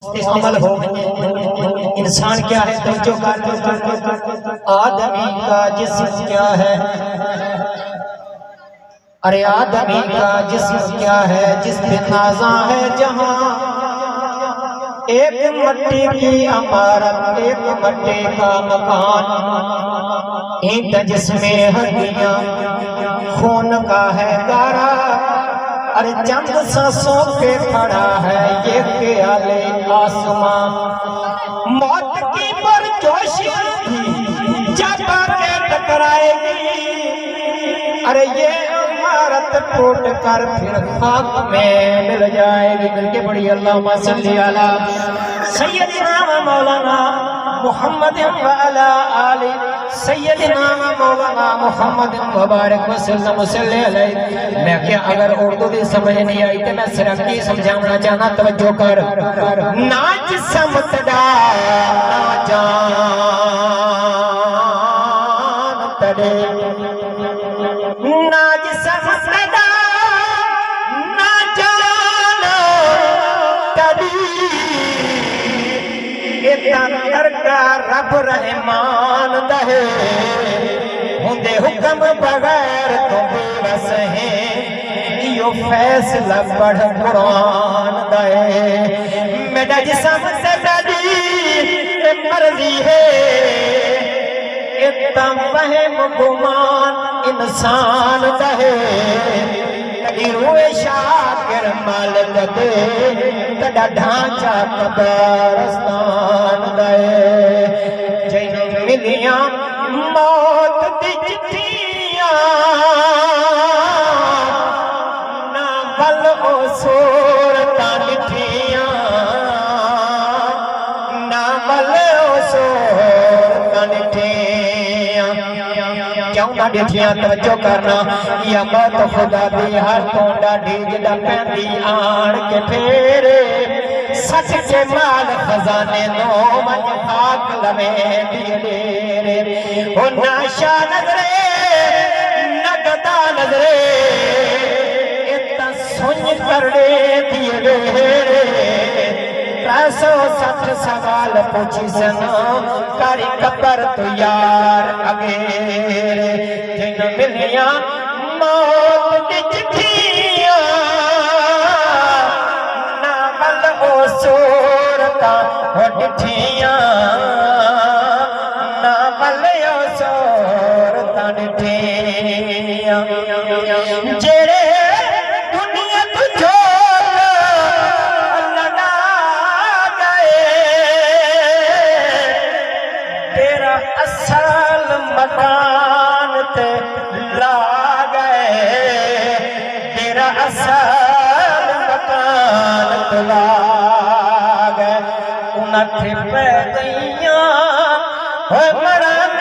عمل ہو انسان کیا ہے توجہ کر آدمی کا جسم کیا ہے ارے آدمی کا جسم کیا ہے جس پہ نازاں ہے جہاں ایک مٹی کی عمارت ایک مٹی کا مکان اینٹ جس میں ہڈیاں خون کا ہے گارا ارے چند سانسوں پہ کھڑا ہے یہ خیال آسمان موت کی پرجوشیاں بھی جب کے ٹکرائے گی ارے یہ عمارت ٹوٹ کر پھر خاک میں مل جائے گی مل کے بڑی اللہم صلی علی سیدنا و مولانا محمد وعلا آل سیدنا و مولانا محمد مبارک وسلم صلی علیہ میں کیا اگر اردو دی سمجھ نہیں آئی تو میں صرف کی سمجھانا چاہنا توجہ کر نا جسم تڑا نا جان تڑے نا جسم تڑا نا جان تڑی اتر کا رب رحمان دہے ہندے حکم بغیر تو بس ہیں یہ فیصلہ پڑھ قرآن دہے میرا جسم سے ڈالی مرضی ہے اتنا وہم گمان انسان دہے روئے شاکر مالک دے تڑا ڈھانچہ قبرستان دے جن ملیاں موت دی چٹھیاں ناول او صورتاں ڈٹھیاں ناول او صورتاں ڈٹھیاں کیوں نہ ڈٹھیاں توجہ کرنا یا موت خدا دی ہر تونڈا ڈیجدہ پیندی آن کے پھیرے سچ کے مال خزانے نو من خاک لمیں دیرے وہ ناشا نظرے نگدہ نظرے اتنا سنج کردے دیرے 360 سوال پوچھی سنا کاری قبر تو یار اگیرے جن ملیاں موت دی چٹھیاں ناول او صورتاں ڈٹھیاں ناول او صورتاں ڈٹھیاں جڑے دنیا تو چھوڑ لگا گئے تیرا اصل مکان تے لا گئے تیرا اصل مکان تے لا گئے انہاں تھے پہ گئیاں مران